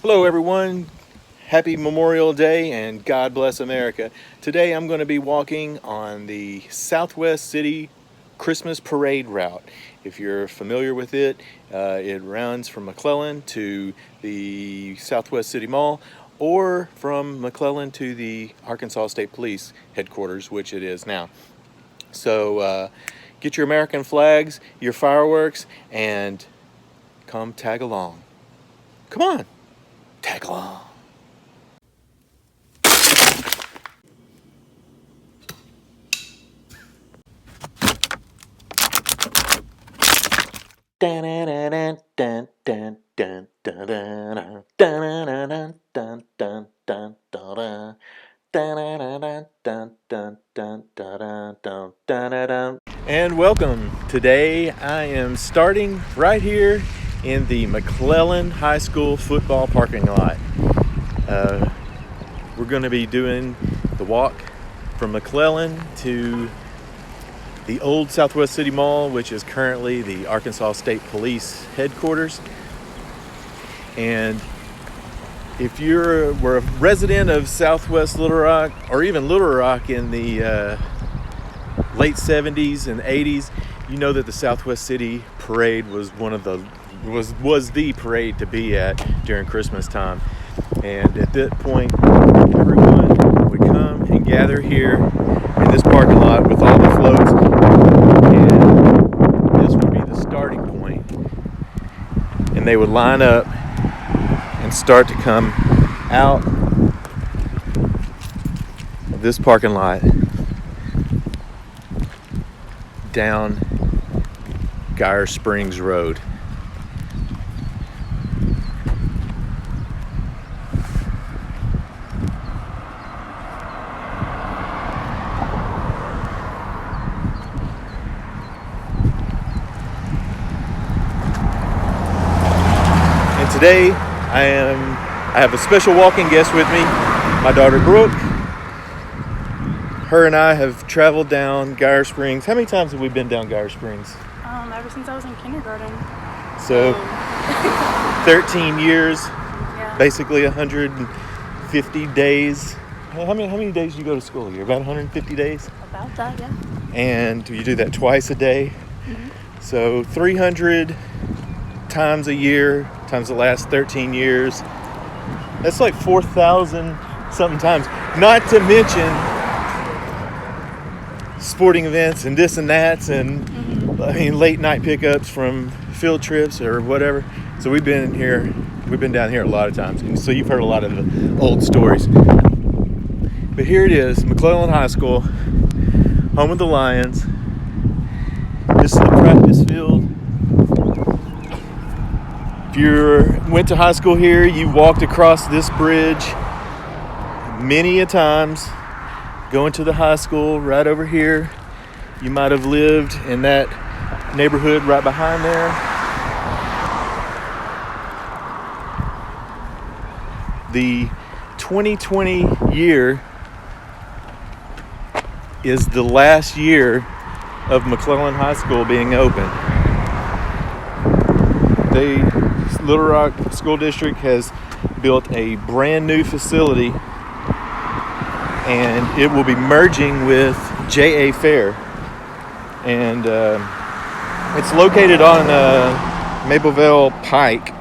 Hello everyone, happy Memorial Day and God bless America. Today I'm going to be walking on the Southwest City Christmas Parade route. If you're familiar with it, it runs from McClellan to the Southwest City Mall or from McClellan to the Arkansas State Police headquarters, which it is now. So get your American flags, your fireworks, and come tag along. Come on! Tag along. And welcome. Today I am starting right here in the McClellan High School football parking lot. We're going to be doing the walk from McClellan to the old Southwest City Mall, which is currently the Arkansas State Police headquarters. And if were a resident of Southwest Little Rock, or even Little Rock in the late 70s and 80s, you know that the Southwest City Parade was was the parade to be at during Christmas time. And at that point, everyone would come and gather here in this parking lot with all the floats, and this would be the starting point. And they would line up and start to come out of this parking lot down Geyer Springs Road. And today I have a special walking guest with me, my daughter Brooke. Her and I have traveled down Geyer Springs. How many times have we been down Geyer Springs? Ever since I was in kindergarten. So 13 years, Yeah. basically 150 days. How many days do you go to school a year? About 150 days? About that, yeah. And you do that twice a day. Mm-hmm. So 300 times a year times the last 13 years. That's like 4,000 something times. Not to mention sporting events and this and that, and late night pickups from field trips or whatever. So we've been down here a lot of times, and so you've heard a lot of the old stories. But here it is, McClellan High School, home of the Lions. This is the practice field. If you went to high school here, you walked across this bridge many a times going to the high school right over here. You might have lived in that neighborhood right behind there. The 2020 year is the last year of McClellan High School being open. The Little Rock School District has built a brand new facility, and it will be merging with J.A. Fair. And it's located on Mapleville Pike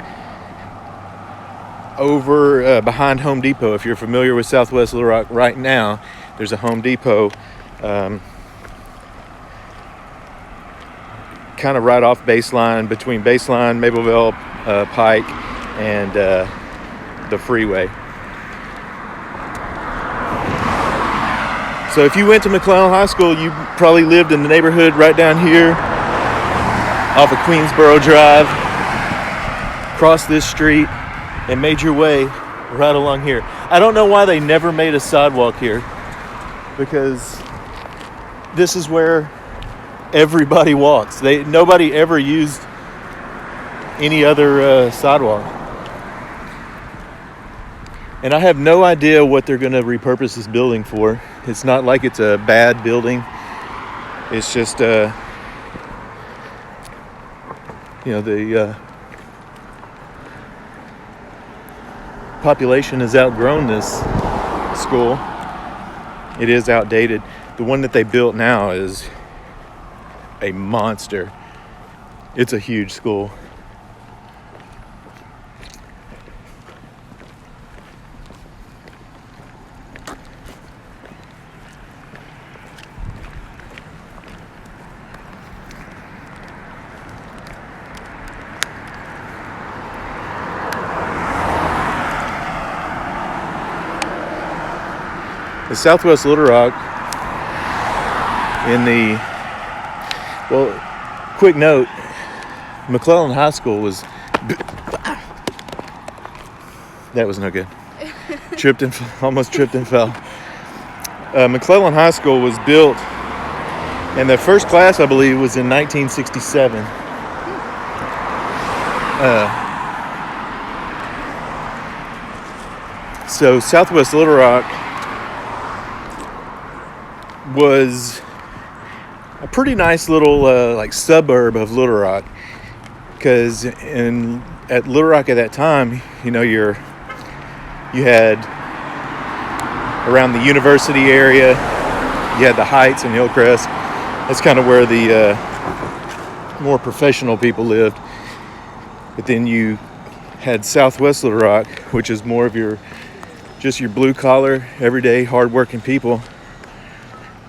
over behind Home Depot. If you're familiar with Southwest Little Rock right now, there's a Home Depot kind of right off Baseline, between Baseline, Mapleville Pike, and the freeway. So if you went to McClellan High School, you probably lived in the neighborhood right down here off of Queensboro Drive, crossed this street, and made your way right along here. I don't know why they never made a sidewalk here, because this is where everybody walks. Nobody ever used any other sidewalk. And I have no idea what they're going to repurpose this building for. It's not like it's a bad building. It's just, the population has outgrown this school. It is outdated. The one that they built now is a monster. It's a huge school. The Southwest Little Rock quick note, McClellan High School was, that was no good. Almost tripped and fell. McClellan High School was built, and the first class, I believe, was in 1967. So Southwest Little Rock was a pretty nice little like suburb of Little Rock, because at Little Rock at that time, you know, you had around the university area, you had the Heights and Hillcrest. That's kind of where the more professional people lived. But then you had Southwest Little Rock, which is more of your blue collar, everyday, hardworking people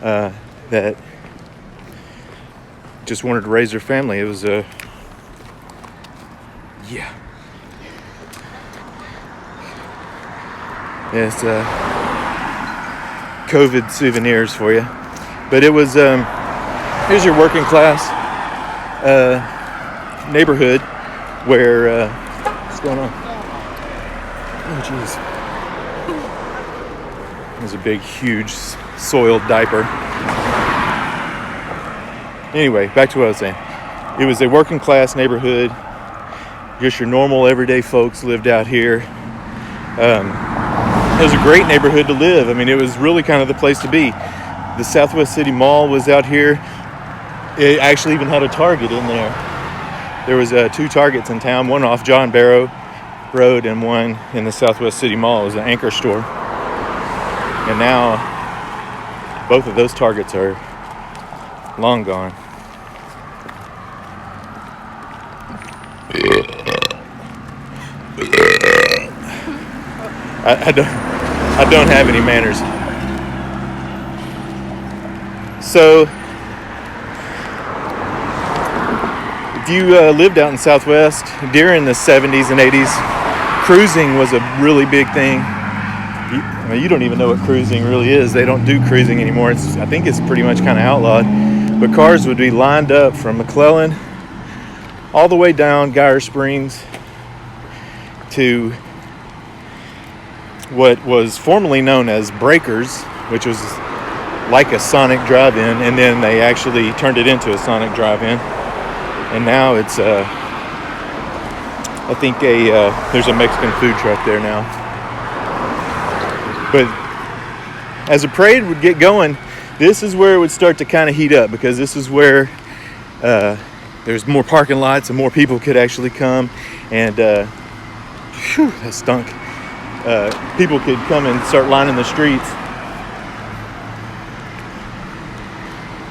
that just wanted to raise their family. It was it's COVID souvenirs for you. But it was here's your working class neighborhood where what's going on? Oh jeez. There's a big, huge, soiled diaper. Anyway, back to what I was saying. It was a working class neighborhood. Just your normal, everyday folks lived out here. It was a great neighborhood to live. I mean, it was really kind of the place to be. The Southwest City Mall was out here. It actually even had a Target in there. There was 2 Targets in town, one off John Barrow Road and one in the Southwest City Mall. It was an anchor store. And now, both of those Targets are long gone. I don't have any manners. So, if you lived out in Southwest during the 70s and 80s, cruising was a really big thing. You don't even know what cruising really is. They don't do cruising anymore. I think it's pretty much kind of outlawed. But cars would be lined up from McClellan all the way down Geyer Springs to what was formerly known as Breakers, which was like a Sonic drive-in, and then they actually turned it into a Sonic drive-in. And now it's I think there's a Mexican food truck there now. But as the parade would get going, this is where it would start to kind of heat up, because this is where there's more parking lots and more people could actually come, and that stunk. People could come and start lining the streets.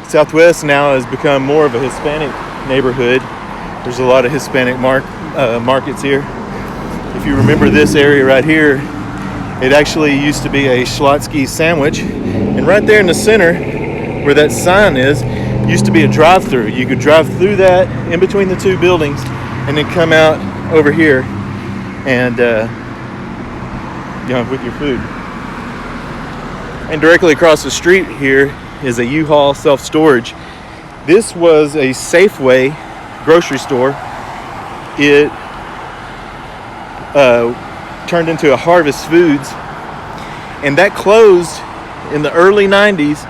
Southwest now has become more of a Hispanic neighborhood. There's a lot of Hispanic markets here. If you remember this area right here, it actually used to be a Schlotsky sandwich, and right there in the center where that sign is used to be a drive-through. You could drive through that in between the 2 buildings and then come out over here and with your food. And directly across the street here is a U-Haul self-storage. This was a Safeway grocery store. It turned into a Harvest Foods, and that closed in the early 90s,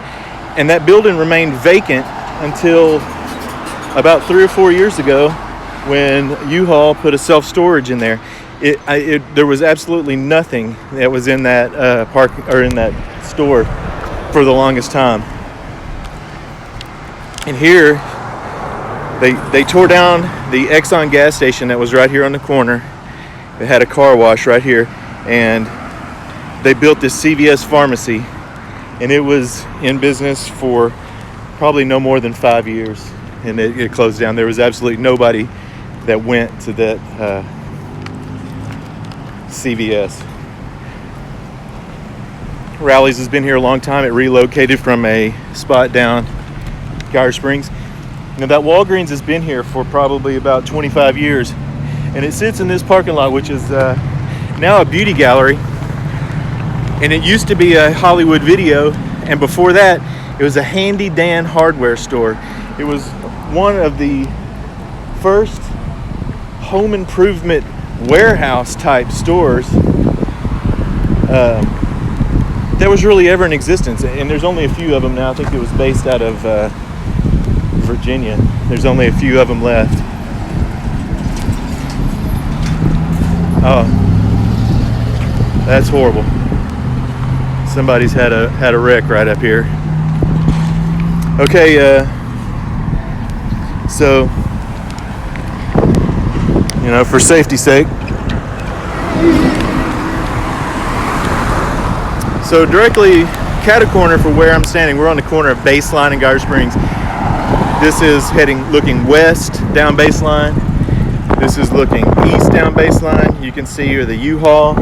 and that building remained vacant until about 3 or 4 years ago when U-Haul put a self-storage in there. There was absolutely nothing that was in that in that store for the longest time. And here they tore down the Exxon gas station that was right here on the corner. It had a car wash right here, and they built this CVS pharmacy, and it was in business for probably no more than 5 years, and it closed down. There was absolutely nobody that went to that CVS. Rally's has been here a long time. It relocated from a spot down Geyer Springs. Now that Walgreens has been here for probably about 25 years, and it sits in this parking lot, which is now a beauty gallery, and it used to be a Hollywood Video, and before that it was a Handy Dan hardware store. It was one of the first home improvement warehouse type stores that was really ever in existence, and there's only a few of them now. I think it was based out of Virginia. There's only a few of them left. Oh, that's horrible. Somebody's had a wreck right up here. Okay, so for safety's sake. So directly catacorner for where I'm standing, we're on the corner of Baseline and Geyer Springs. This is looking west down Baseline. This is looking east down Baseline. You can see here the U-Haul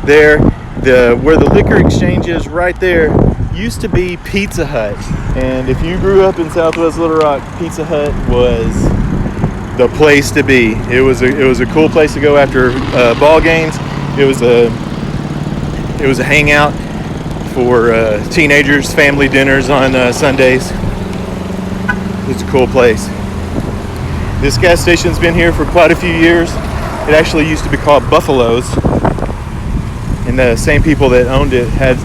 there. Where the liquor exchange is right there used to be Pizza Hut. And if you grew up in Southwest Little Rock, Pizza Hut was the place to be. It was a cool place to go after ball games. It was a hangout for teenagers, family dinners on Sundays. It's a cool place. This gas station's been here for quite a few years. It actually used to be called Buffalo's, and the same people that owned it had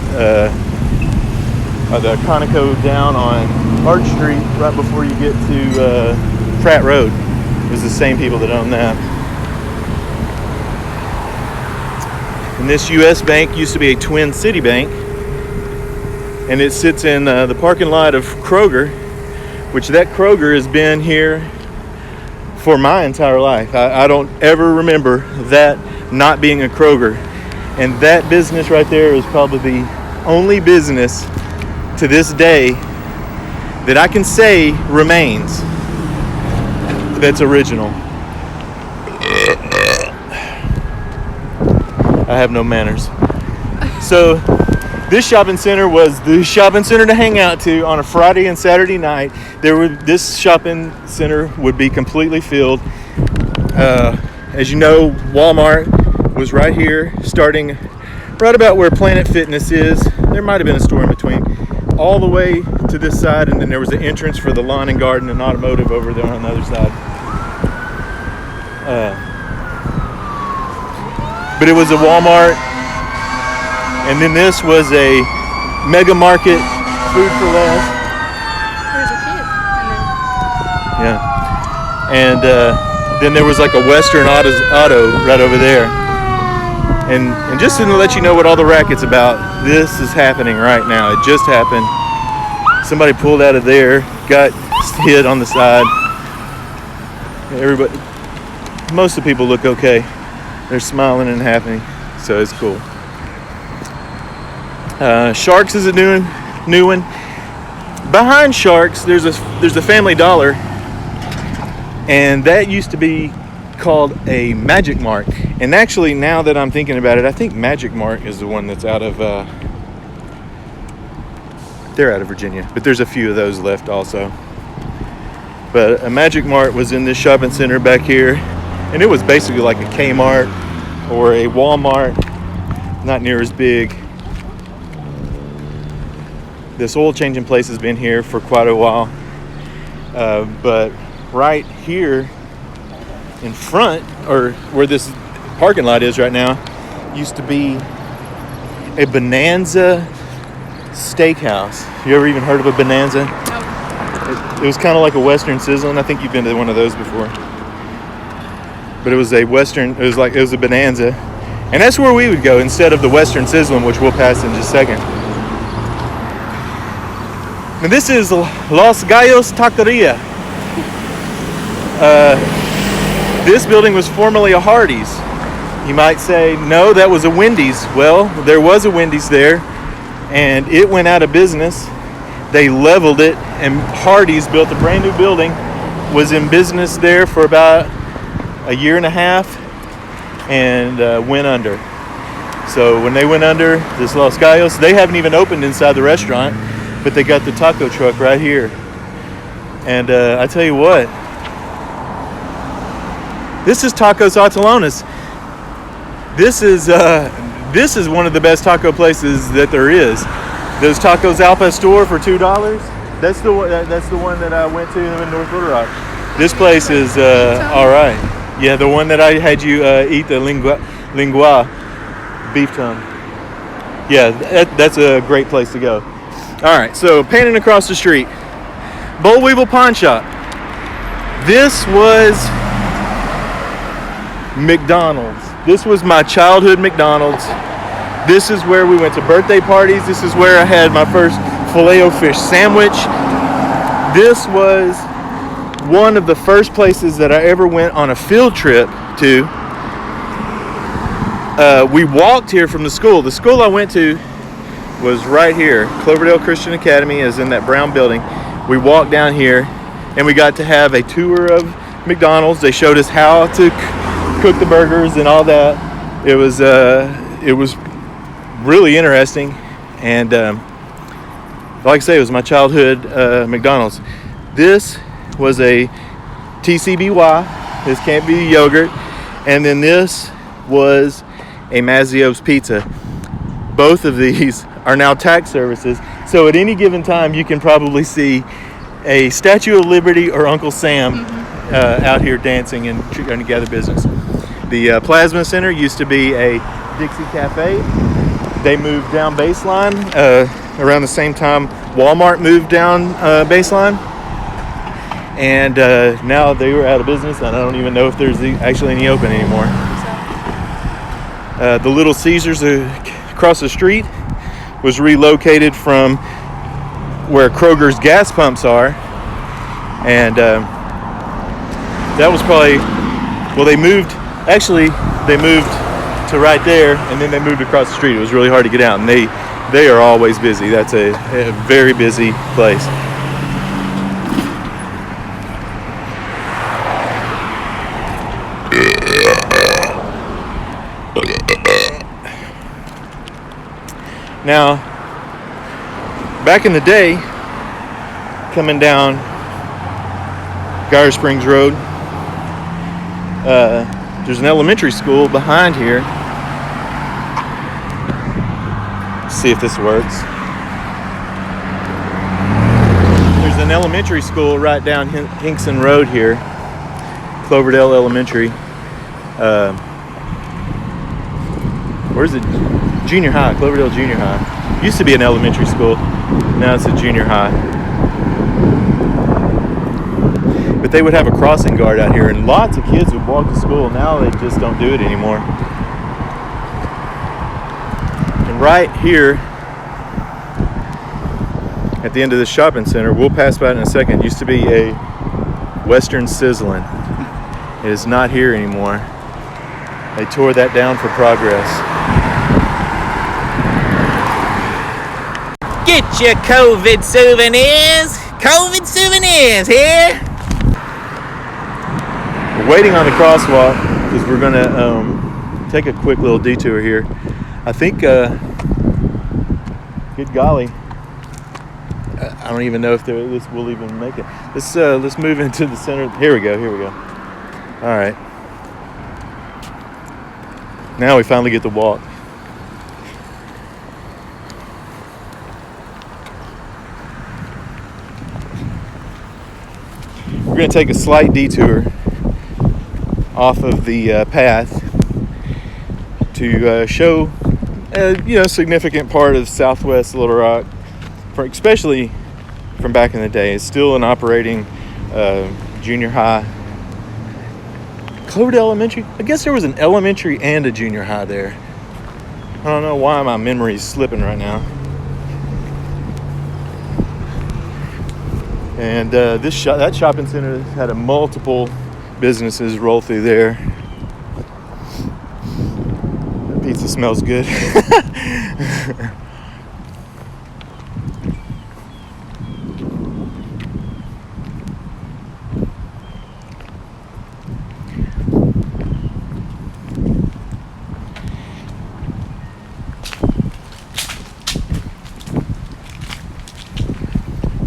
the Conoco down on Arch Street right before you get to Pratt Road. It was the same people that owned that. And this U.S. Bank used to be a Twin City bank, and it sits in the parking lot of Kroger, which that Kroger has been here for my entire life. I don't ever remember that not being a Kroger. And that business right there is probably the only business to this day that I can say remains that's original. I have no manners. So this shopping center was the shopping center to hang out to on a Friday and Saturday night. This shopping center would be completely filled. As you know, Walmart was right here, starting right about where Planet Fitness is. There might have been a store in between, all the way to this side, and then there was the entrance for the lawn and garden and automotive over there on the other side. But it was a Walmart, and then this was a Mega Market, Food for Less. There's a kid. Yeah. And then there was like a Western Auto right over there. And just to let you know what all the racket's about, this is happening right now. It just happened. Somebody pulled out of there, got hit on the side. Most of the people look okay. They're smiling and happy, so it's cool. Sharks is a new one. Behind Sharks, there's a Family Dollar, and that used to be called a Magic Mart. And actually, now that I'm thinking about it, I think Magic Mart is the one that's out of they're out of Virginia, but there's a few of those left also. But a Magic Mart was in this shopping center back here, and it was basically like a Kmart or a Walmart, not near as big. This oil changing place has been here for quite a while, but right here in front, or where this parking lot is right now, used to be a Bonanza Steakhouse. You ever even heard of a Bonanza? No. It was kind of like a Western Sizzlin'. I think you've been to one of those before. But it was a Western, it was a Bonanza. And that's where we would go instead of the Western Sizzlin', which we'll pass in just a second. And this is Los Gallos Taqueria. This building was formerly a Hardee's. You might say, no, that was a Wendy's. Well, there was a Wendy's there, and it went out of business. They leveled it, and Hardee's built a brand new building, was in business there for about a year and a half, and went under. So when they went under, this Los Gallos, they haven't even opened inside the restaurant, but they got the taco truck right here. And I tell you what, this is Tacos Atalones. This is one of the best taco places that there is. Those tacos al pastor for $2. That's the one that I went to in North Little Rock. This place is all right. Yeah, the one that I had you eat, the lingua beef tongue. Yeah, that's a great place to go. All right, so panning across the street, Boll Weevil Pawn Shop. This was McDonald's. This was my childhood McDonald's. This is where we went to birthday parties. This is where I had my first Filet-O-Fish sandwich. This was one of the first places that I ever went on a field trip to. We walked here from the school. The school I went to was right here. Cloverdale Christian Academy is in that brown building. We walked down here and we got to have a tour of McDonald's. They showed us how to cook the burgers and all that. It was really interesting, and like I say, it was my childhood McDonald's. This was a TCBY. This can't be yogurt. And then this was a Mazzio's Pizza. Both of these are now tax services, so at any given time you can probably see a Statue of Liberty or Uncle Sam out here dancing and trying to gather business. The Plasma Center used to be a Dixie Cafe. They moved down Baseline around the same time Walmart moved down Baseline, and now they were out of business, and I don't even know if there's actually any open anymore. The Little Caesars across the street was relocated from where Kroger's gas pumps are, and that was probably, well, they moved to right there, and then they moved across the street. It was really hard to get out, and they are always busy. That's a very busy place. Now, back in the day, coming down Geyer Springs Road, there's an elementary school behind here. Let's see if this works. There's an elementary school right down Hinkson Road here, Cloverdale Elementary. Where's it? Junior high, Cloverdale Junior High. Used to be an elementary school, now it's a junior high. But they would have a crossing guard out here, and lots of kids would walk to school. Now they just don't do it anymore. And right here at the end of the shopping center, we'll pass by it in a second, used to be a Western Sizzlin'. It is not here anymore. They tore that down for progress. Get your COVID souvenirs! COVID souvenirs here! We're waiting on the crosswalk because we're going to take a quick little detour here. I think, good golly, I don't even know if this will even make it. Let's move into the center. Here we go. All right. Now we finally get to walk. We're going to take a slight detour off of the path to show a significant part of Southwest Little Rock, especially from back in the day. It's still an operating junior high. Cloverdale Elementary? I guess there was an elementary and a junior high there. I don't know why my memory's slipping right now. And that shopping center had multiple businesses roll through there. Pizza smells good.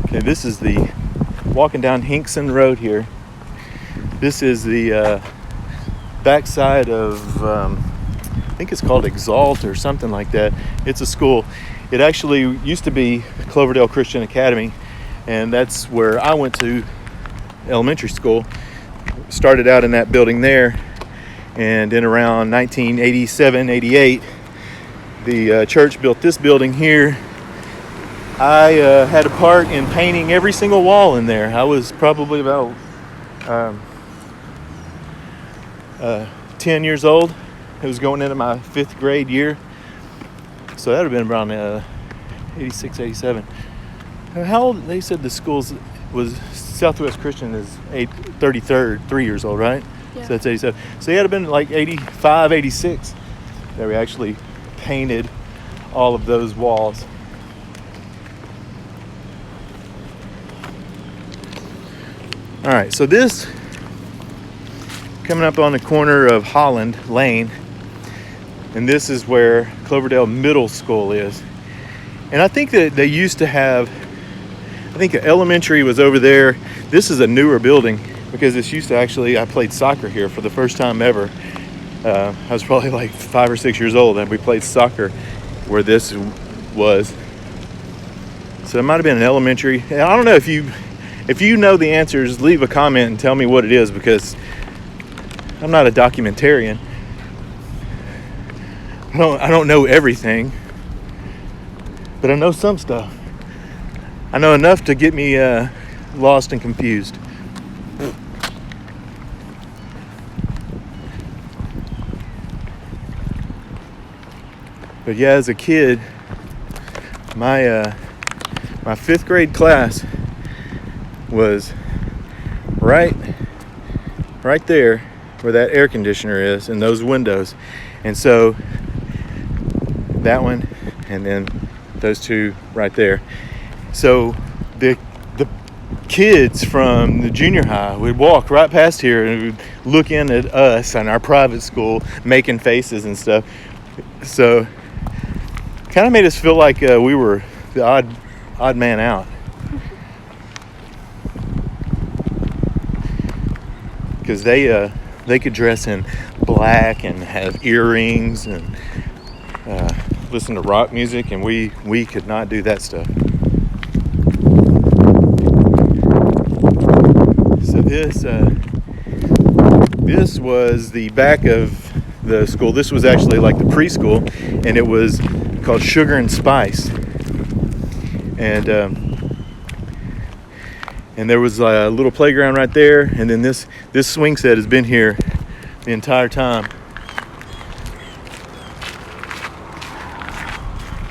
Okay, this is the walking down Hinkson Road here. This is the backside of I think it's called Exalt or something like that. It's a school. It actually used to be Cloverdale Christian Academy, and that's where I went to elementary school. Started out in that building there, and in around 1987, 88, the church built this building here. I had a part in painting every single wall in there. I was probably about 10 years old. It was going into my 5th grade year. So that would have been around 86, 87. How old? They said the schools was Southwest Christian is 3 years old, right? Yeah. So that's 87. So it had been like 85, 86 that we actually painted all of those walls. All right, so this coming up on the corner of Holland Lane, and this is where Cloverdale Middle School is. And I think that they used to have, I think elementary was over there. This is a newer building because this used to actually, I played soccer here for the first time ever. I was probably like 5 or 6 years old, and we played soccer where this was. So it might have been an elementary. I don't know if you know the answers, leave a comment and tell me what it is, because I'm not a documentarian. I don't know everything, but I know some stuff. I know enough to get me lost and confused. But yeah, as a kid, my 5th grade class was right there where that air conditioner is and those windows. And so that one and then those two right there. So the kids from the junior high would walk right past here and would look in at us and our private school making faces and stuff. So kind of made us feel like we were the odd man out. Because they could dress in black and have earrings and listen to rock music, and we could not do that stuff. So this was the back of the school. This was actually like the preschool, and it was called Sugar and Spice. And there was a little playground right there, and then this swing set has been here the entire time.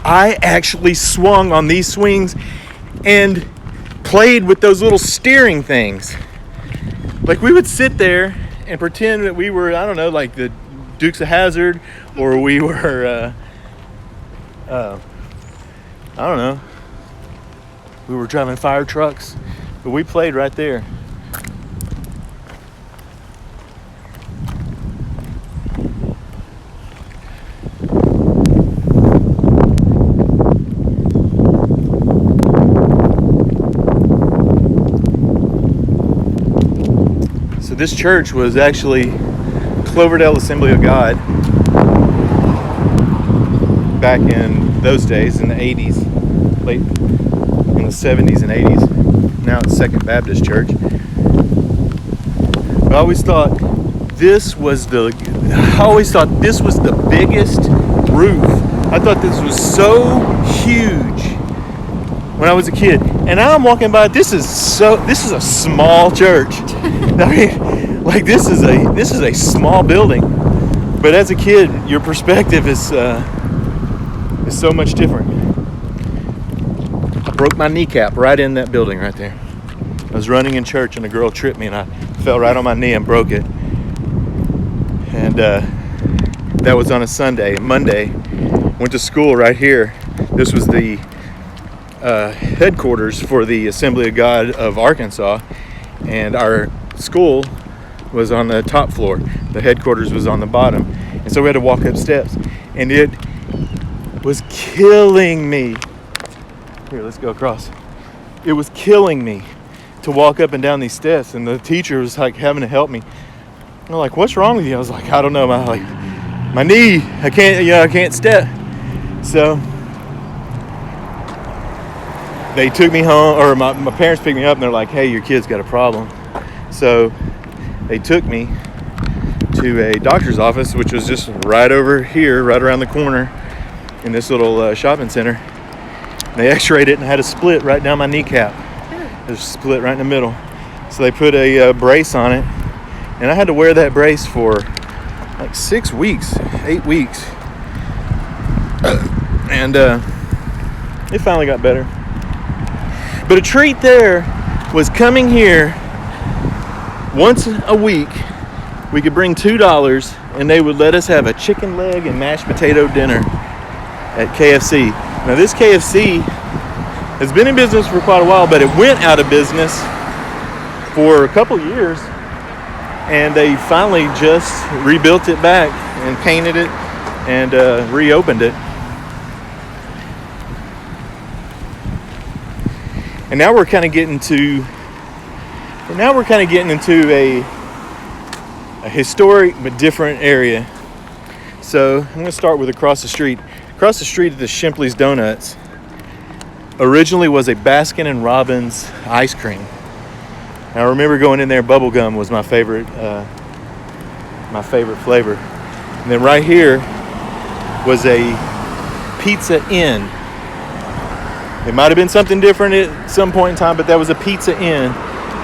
I actually swung on these swings and played with those little steering things. Like, we would sit there and pretend that we were, I don't know, like the Dukes of Hazzard, or we were, I don't know, we were driving fire trucks. But we played right there. So this church was actually Cloverdale Assembly of God back in those days, in the 80s, late in the 70s and 80s. Now it's Second Baptist Church. But I always thought this was the biggest roof. I thought this was so huge when I was a kid. And now I'm walking by, this is a small church. I mean, like, this is a small building. But as a kid, your perspective is so much different. I broke my kneecap right in that building right there. I was running in church and a girl tripped me and I fell right on my knee and broke it. And That was on a Sunday. Monday, went to school right here. This was the headquarters for the Assembly of God of Arkansas, and our school was on the top floor. The headquarters was on the bottom, and so we had to walk up steps, and it was killing me. Here, let's go across. It was killing me to walk up and down these steps, and the teacher was like having to help me. I'm like, "What's wrong with you?" I was like, "I don't know, my knee. I can't step." So they took me home, or my parents picked me up, and they're like, "Hey, your kid's got a problem." So they took me to a doctor's office, which was just right over here, right around the corner in this little shopping center. They x-rayed it and had a split right down my kneecap. There's a split right in the middle. So they put a brace on it, and I had to wear that brace for like 6 weeks, 8 weeks. And it finally got better. But a treat there was coming here once a week. We could bring $2, and they would let us have a chicken leg and mashed potato dinner at KFC. Now this KFC has been in business for quite a while, but it went out of business for a couple years, and they finally just rebuilt it back and painted it and reopened it. And now we're kind of getting into a historic but different area. So I'm going to start with across the street. Across the street at the Shimpleys Donuts originally was a Baskin and Robbins ice cream. Now I remember going in there, bubblegum was my favorite flavor. And then right here was a Pizza Inn. It might have been something different at some point in time, but that was a Pizza Inn.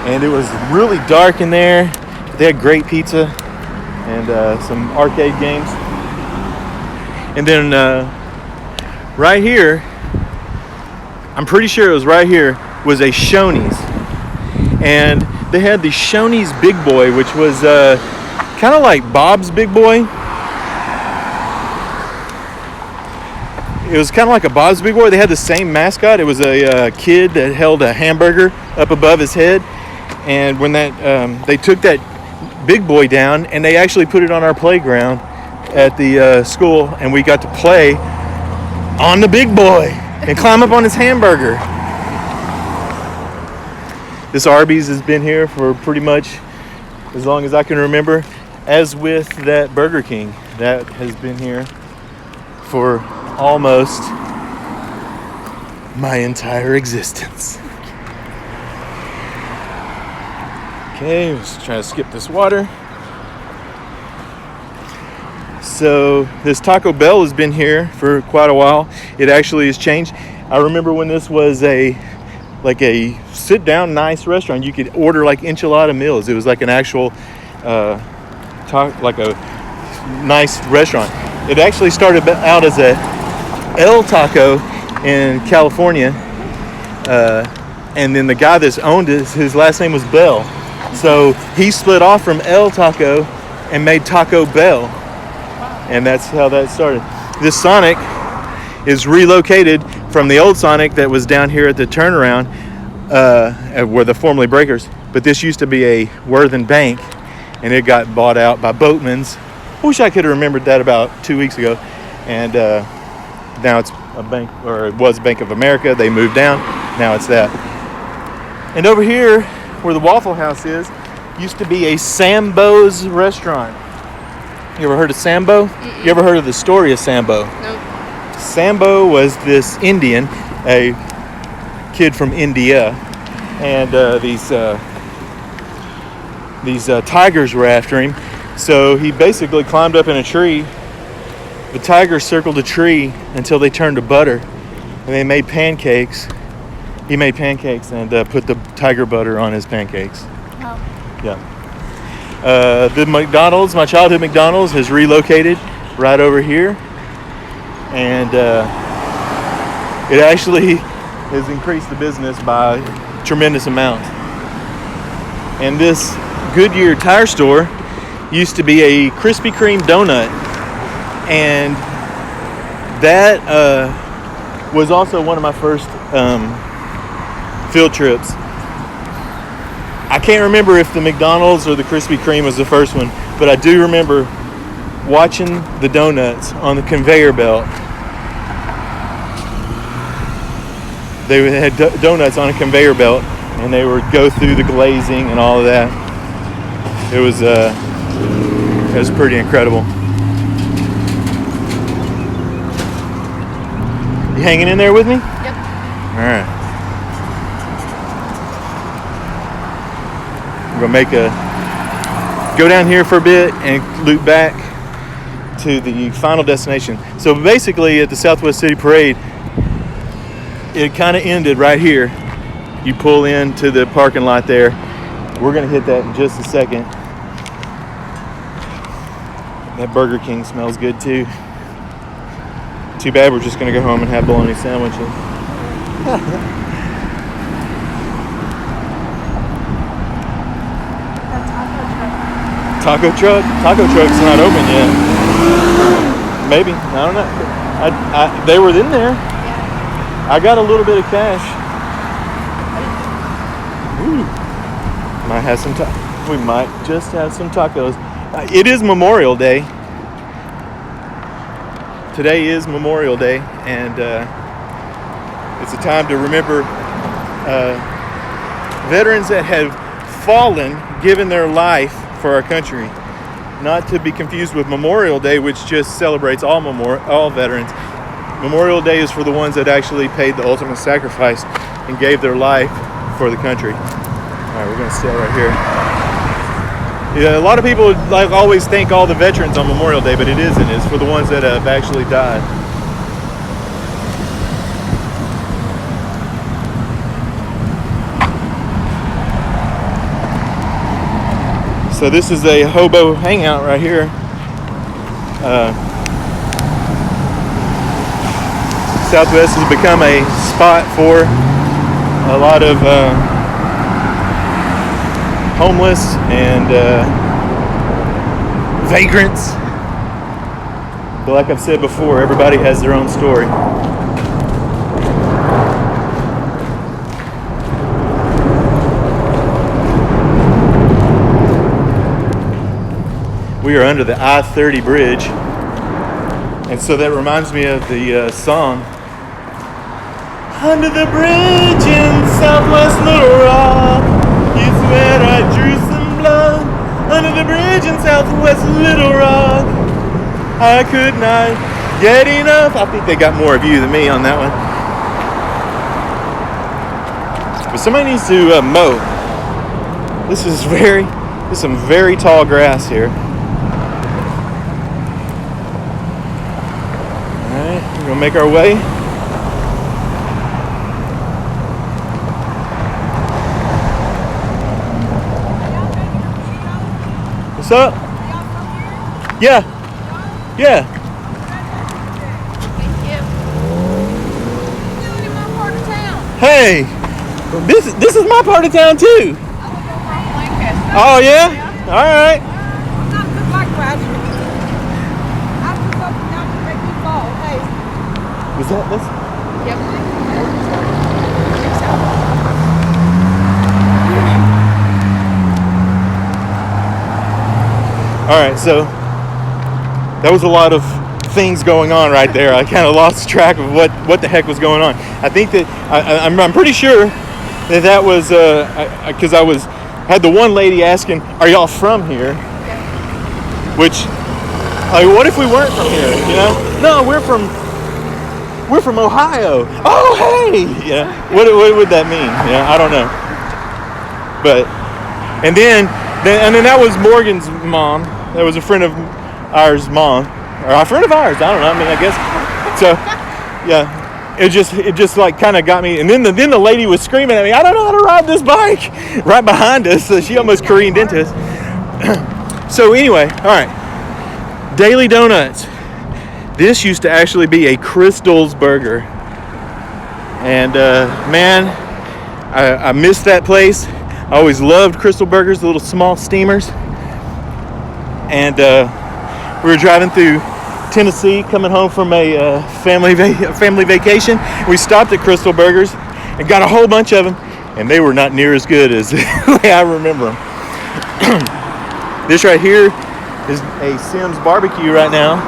And it was really dark in there. They had great pizza and some arcade games. And then right here, I'm pretty sure it was right here, was a Shoney's. And they had the Shoney's Big Boy, which was kind of like Bob's Big Boy. It was kind of like a Bob's Big Boy. They had the same mascot. It was a kid that held a hamburger up above his head. And when that they took that Big Boy down, and they actually put it on our playground at the school, and we got to play on the Big Boy and climb up on his hamburger. This Arby's has been here for pretty much as long as I can remember, as with that Burger King that has been here for almost my entire existence. Okay, let's try to skip this water. So this Taco Bell has been here for quite a while. It actually has changed. I remember when this was a sit-down nice restaurant. You could order like enchilada meals. It was like an actual like a nice restaurant. It actually started out as a El Taco in California, and then the guy that's owned it, his last name was Bell. So he split off from El Taco and made Taco Bell. And that's how that started. This Sonic is relocated from the old Sonic that was down here at the turnaround where the formerly Breakers. But this used to be a Worthen Bank, and it got bought out by Boatman's. Wish I could have remembered that about 2 weeks ago. And now it's a bank, or it was Bank of America. They moved down. Now it's that. And over here, where the Waffle House is, used to be a Sambo's restaurant. You ever heard of Sambo? Mm-mm. You ever heard of the story of Sambo? Nope. Sambo was this Indian, a kid from India, and these tigers were after him. So he basically climbed up in a tree. The tigers circled the tree until they turned to butter, and they made pancakes. He made pancakes and put the tiger butter on his pancakes. Wow. Yeah. The McDonald's, my childhood McDonald's, has relocated right over here, and it actually has increased the business by a tremendous amount. And this Goodyear tire store used to be a Krispy Kreme donut And that was also one of my first field trips. I can't remember if the McDonald's or the Krispy Kreme was the first one, but I do remember watching the donuts on the conveyor belt. They had donuts on a conveyor belt, and they would go through the glazing and all of that. It was pretty incredible. You hanging in there with me? Yep. All right. We're gonna go down here for a bit and loop back to the final destination. So basically, at the Southwest City Parade, it kind of ended right here. You pull into the parking lot there. We're gonna hit that in just a second. That Burger King smells good too. Too bad we're just gonna go home and have bologna sandwiches. Taco truck? Taco truck's not open yet. Maybe, I don't know. They were in there. I got a little bit of cash. Ooh. Might have some. We might just have some tacos. It is Memorial Day. Today is Memorial Day, and it's a time to remember veterans that have fallen, given their life for our country. Not to be confused with Memorial Day, which just celebrates all veterans. Memorial Day is for the ones that actually paid the ultimate sacrifice and gave their life for the country. All right, we're gonna sit right here. Yeah, a lot of people like always thank all the veterans on Memorial Day, but it isn't. It's for the ones that have actually died. So this is a hobo hangout right here. Southwest has become a spot for a lot of homeless and vagrants. But like I've said before, everybody has their own story. We are under the I30 Bridge, and so that reminds me of the song, Under the Bridge in Southwest Little Rock, is where I drew some blood. Under the bridge in Southwest Little Rock, I could not get enough. I think they got more of you than me on that one. But somebody needs to mow. This is some very tall grass here. Alright, we're gonna make our way. What's up? Yeah. Yeah. Thank you. In my part of town. Hey, this is my part of town too. I live over in Lancaster. Oh yeah? All right. Not just like graduate. I was up and down to make me fall. Hey. Was that this? Yep. All right, so that was a lot of things going on right there. I kind of lost track of what the heck was going on. I think that I'm pretty sure that was because I had the one lady asking, "Are y'all from here?" Which, like, what if we weren't from here? You know? No, we're from Ohio. Oh, hey! Yeah. What would that mean? Yeah, I don't know. But and then that was Morgan's mom. That was a friend of ours' mom, or a friend of ours. I don't know. I mean, I guess. So, yeah, it just like kind of got me. And then the lady was screaming at me, "I don't know how to ride this bike!" right behind us. So she almost careened into us. So anyway, all right. Daily Donuts. This used to actually be a Crystal's Burger, and man, I missed that place. I always loved Crystal Burgers, the little small steamers. And we were driving through Tennessee, coming home from a family vacation. We stopped at Crystal Burgers and got a whole bunch of them, and they were not near as good as the way I remember them. This right here is a Sim's barbecue right now,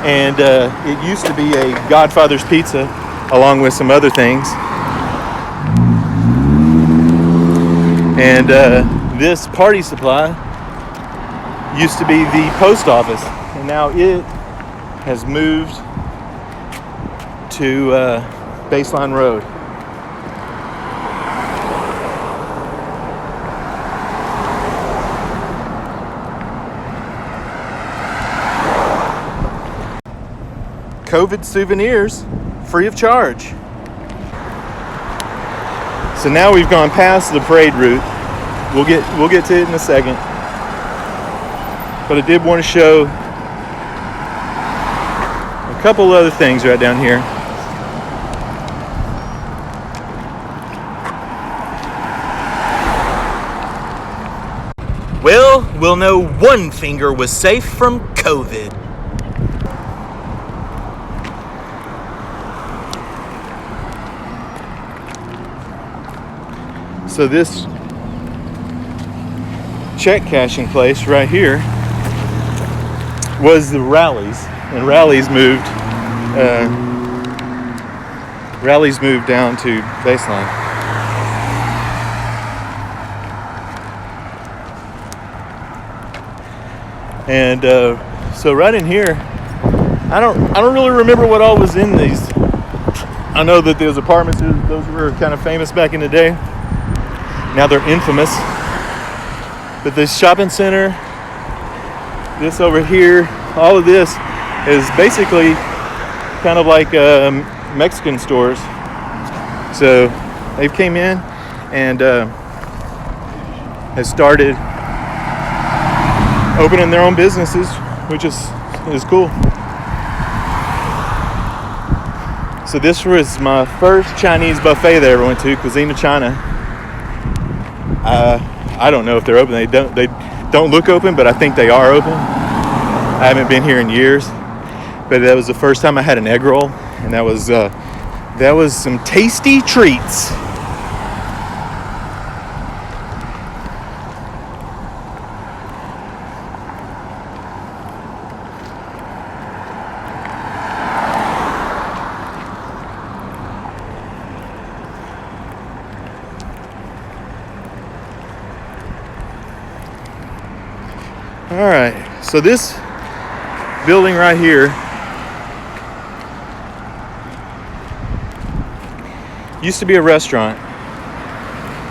and it used to be a Godfather's Pizza along with some other things. And this Party Supply used to be the post office, and now it has moved to Baseline Road. COVID souvenirs, free of charge. So now we've gone past the parade route. We'll get to it in a second. But I did want to show a couple other things right down here. Well, we'll know one finger was safe from COVID. So this check cashing place right here was the Rallies, and Rallies moved down to Baseline. And so right in here, I don't really remember what all was in these. I know that those apartments, those were kind of famous back in the day. Now they're infamous. But this shopping center, this over here, all of this is basically kind of like Mexican stores. So they came in and has started opening their own businesses, which is cool. So this was my first Chinese buffet that I ever went to, Cuisine of China. I don't know if they're open. They don't look open, but I think they are open. I haven't been here in years, but that was the first time I had an egg roll, and that was some tasty treats. All right, so this building right here used to be a restaurant.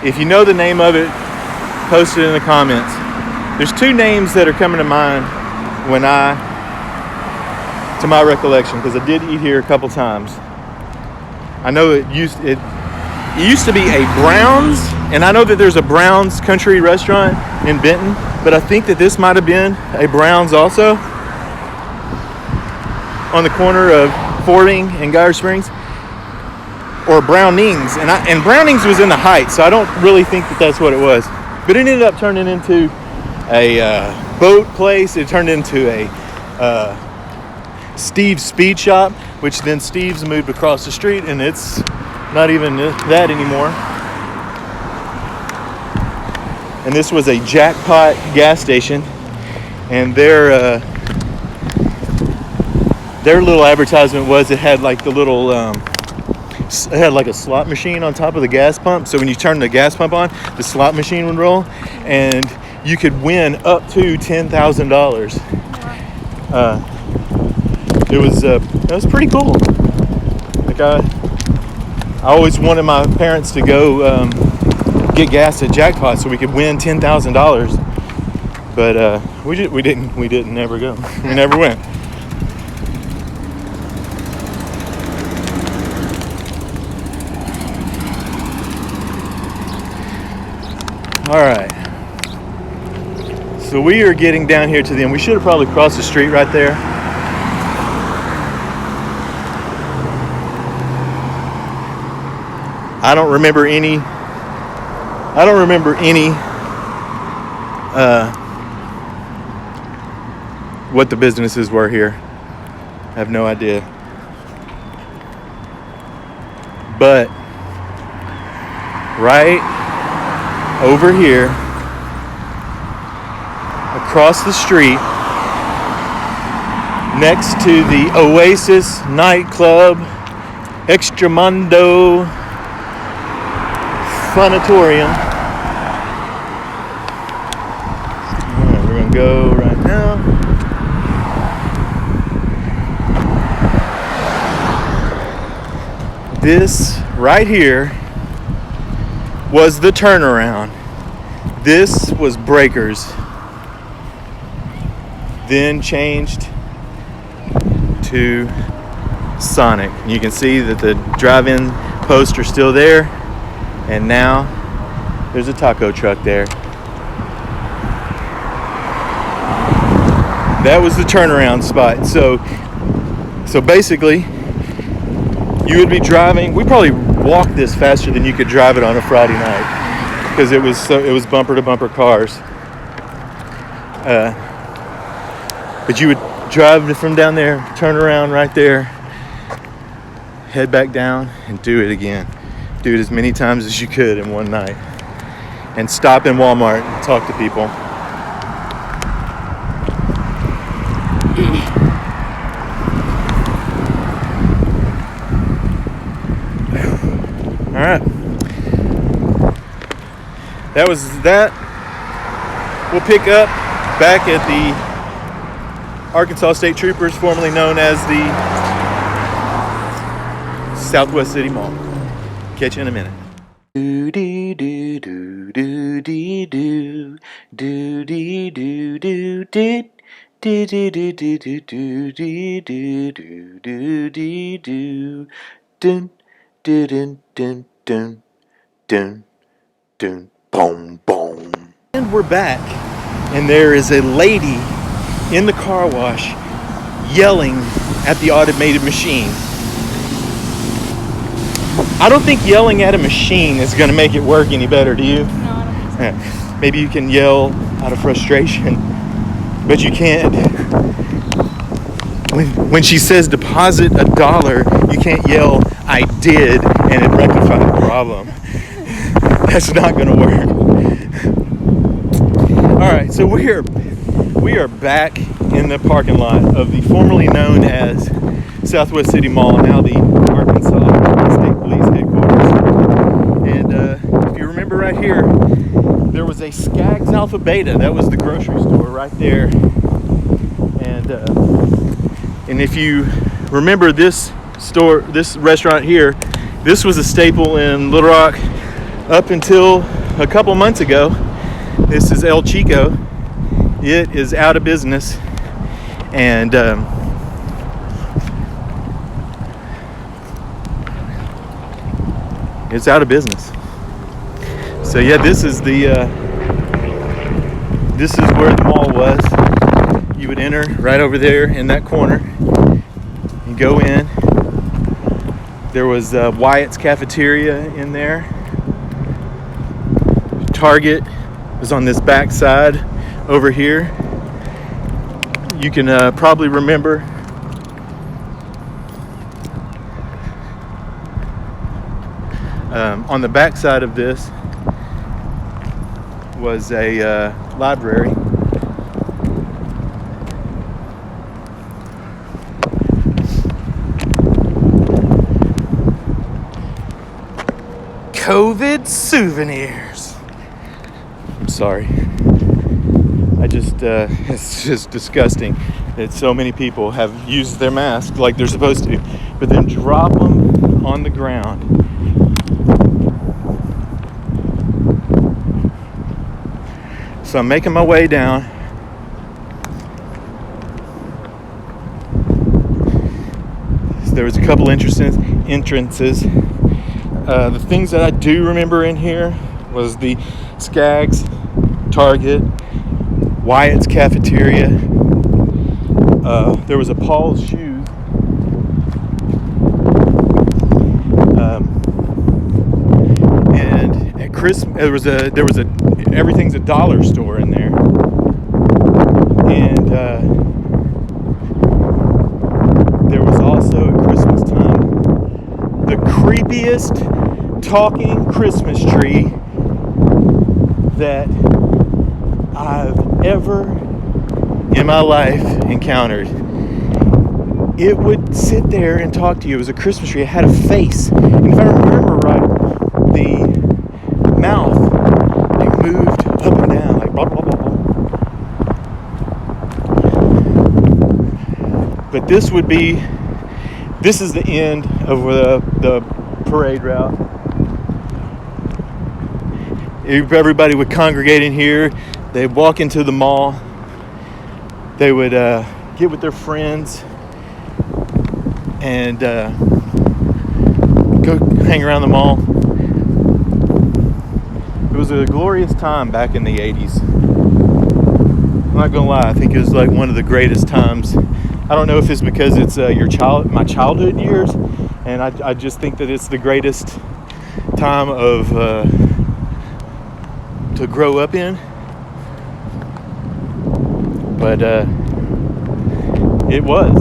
If you know the name of it, post it in the comments. There's two names that are coming to mind to my recollection, because I did eat here a couple times. I know it used to be a Brown's, and I know that there's a Brown's Country restaurant in Benton, but I think that this might have been a Brown's also on the corner of Fording and Geyer Springs, or Brownings, and Brownings was in the Heights, so I don't really think that that's what it was. But it ended up turning into a boat place. It turned into a Steve's Speed Shop, which then Steve's moved across the street, and it's not even that anymore. And this was a Jackpot gas station, and their little advertisement was it had like the little it had like a slot machine on top of the gas pump. So when you turn the gas pump on, the slot machine would roll, and you could win up to $10,000. It was pretty cool. Like I always wanted my parents to go get gas at Jackpot so we could win $10,000, but we didn't ever go. We never went. All right, so we are getting down here to the end. We should have probably crossed the street right there. I don't remember any what the businesses were here. I have no idea. But right over here, across the street, next to the Oasis nightclub, Extramundo Funitorium. Alright, we're gonna go right now. This right here was the turnaround. This was Breakers. Then changed to Sonic. You can see that the drive-in posts are still there, and now there's a taco truck there. That was the turnaround spot. So basically, you would be driving. We probably walked this faster than you could drive it on a Friday night, because it was bumper to bumper cars. But you would drive from down there, turn around right there, head back down, and do it again. Do it as many times as you could in one night. And stop in Walmart and talk to people. All right. That was that. We'll pick up back at the Arkansas State Troopers, formerly known as the Southwest City Mall. Catch you in a minute. Do dee do do do dee do do dee do do dee do do do do do do dee do do do dee do dun dun dun dun dun dun boom boom. And we're back, and there is a lady in the car wash yelling at the automated machine. I don't think yelling at a machine is going to make it work any better, do you? No, I don't think so. Maybe you can yell out of frustration, but you can't. When she says deposit $1, you can't yell I did and it rectified the problem. That's not going to work. All right, so we are back in the parking lot of the formerly known as Southwest City Mall, now the Arkansas State Police headquarters. And if you remember right here, there was a Skaggs Alpha Beta. That was the grocery store right there. And if you remember this store, this restaurant here, this was a staple in Little Rock up until a couple months ago. This is El Chico. It is out of business, and it's out of business. So yeah, this is where the mall was. You would enter right over there in that corner and go in. There was Wyatt's Cafeteria in there. Target was on this back side over here. You can probably remember on the back side of this was a library. COVID souvenirs. I'm sorry. It's just disgusting that so many people have used their masks like they're supposed to, but then drop them on the ground. So I'm making my way down. There was a couple entrances. The things that I do remember in here was the Skaggs, Target, Wyatt's Cafeteria. There was a Paul's Shoes. And at Christmas, there was a everything's a dollar store in there. And creepiest talking Christmas tree that I've ever in my life encountered. It would sit there and talk to you. It was a Christmas tree. It had a face. And if I remember right, the mouth like moved up and down, like blah, blah, blah, blah. But this is the end of the parade route. Everybody would congregate in here. They'd walk into the mall. They would get with their friends and go hang around the mall. It was a glorious time back in the 80s. I'm not gonna lie, I think it was like one of the greatest times. I don't know if it's because it's my childhood years, and I just think that it's the greatest time of to grow up in. But it was.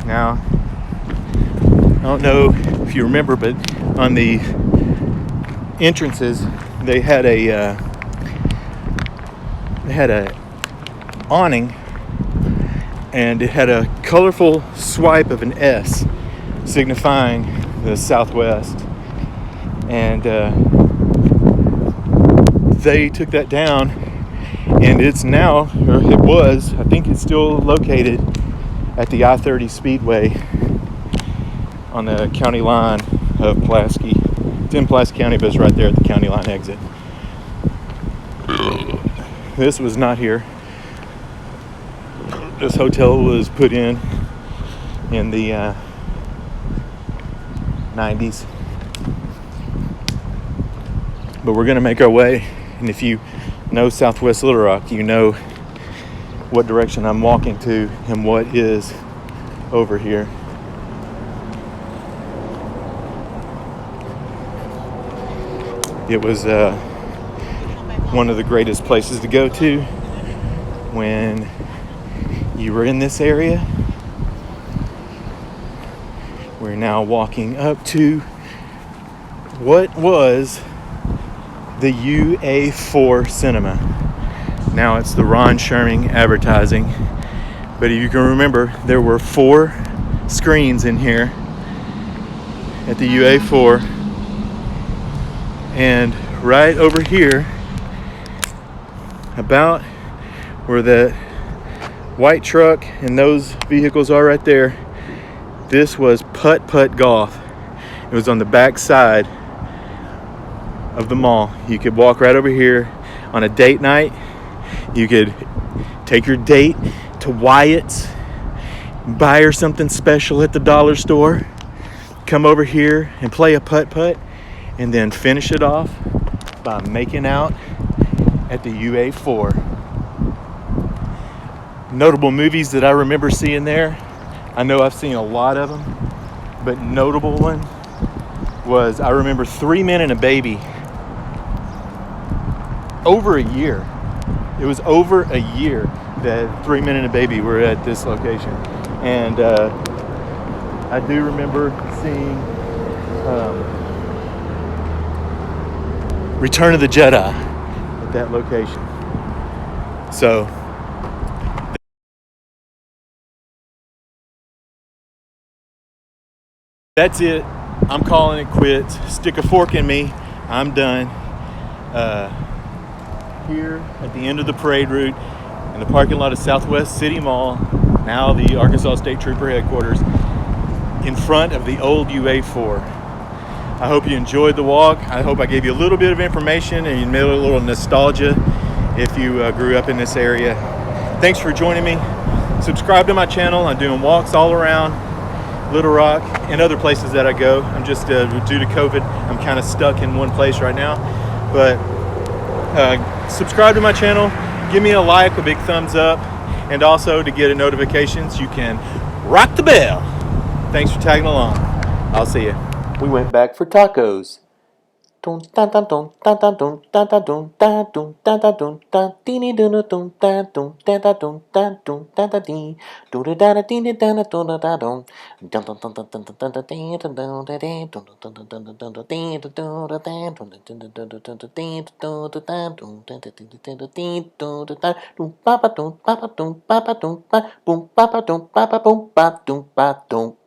Now, I don't know if you remember, but on the entrances they had a awning, and it had a colorful swipe of an S signifying the Southwest, and they took that down, and it's now, or it was, I think it's still located at the I30 Speedway on the county line of Pulaski. It's in Pulaski County, but it's right there at the county line exit. This was not here. This hotel was put in the 90s. But we're gonna make our way, and if you know Southwest Little Rock, you know what direction I'm walking to and what is over here. It was one of the greatest places to go to when you were in this area. We're now walking up to what was the UA4 Cinema. Now it's the Ron Sherman Advertising. But if you can remember, there were 4 screens in here at the UA4. And right over here, about where the white truck and those vehicles are right there, this was putt-putt golf. It was on the back side of the mall. You could walk right over here on a date night. You could take your date to Wyatt's, buy her something special at the dollar store, come over here and play a putt-putt, and then finish it off by making out at the UA4. Notable movies that I remember seeing there. I know I've seen a lot of them, but notable one was, I remember 3 Men and a Baby. Over a year. It was over a year that 3 Men and a Baby were at this location. And I do remember seeing Return of the Jedi at that location. So that's it. I'm calling it quits. Stick a fork in me. I'm done. Here at the end of the parade route in the parking lot of Southwest City Mall, now the Arkansas State Trooper headquarters, in front of the old UA4. I hope you enjoyed the walk. I hope I gave you a little bit of information and you made a little nostalgia if you grew up in this area. Thanks for joining me. Subscribe to my channel. I'm doing walks all around Little Rock and other places that I go. I'm just due to COVID, I'm kind of stuck in one place right now. But subscribe to my channel, give me a like, a big thumbs up, and also to get notifications, you can rock the bell. Thanks for tagging along. I'll see you. We went back for tacos. Dun dun dun dun dun dun dun dun dun dun dun dun dun dun dun dee dun dun dun dun dun dun dun dun dun dun dun dee do da da dee dee da da dun da da dun dun dun dun dun dun dun dun dee dun dun da dee dun dun dun dun dun dun dun dee dun dun da dee dun dun dun dun dun dun dun dee dun dun da dun dun dun dun dun dun dee dun dun da dun ba ba dun ba ba dun ba ba dun ba boom ba ba dun ba ba boom ba dun ba dun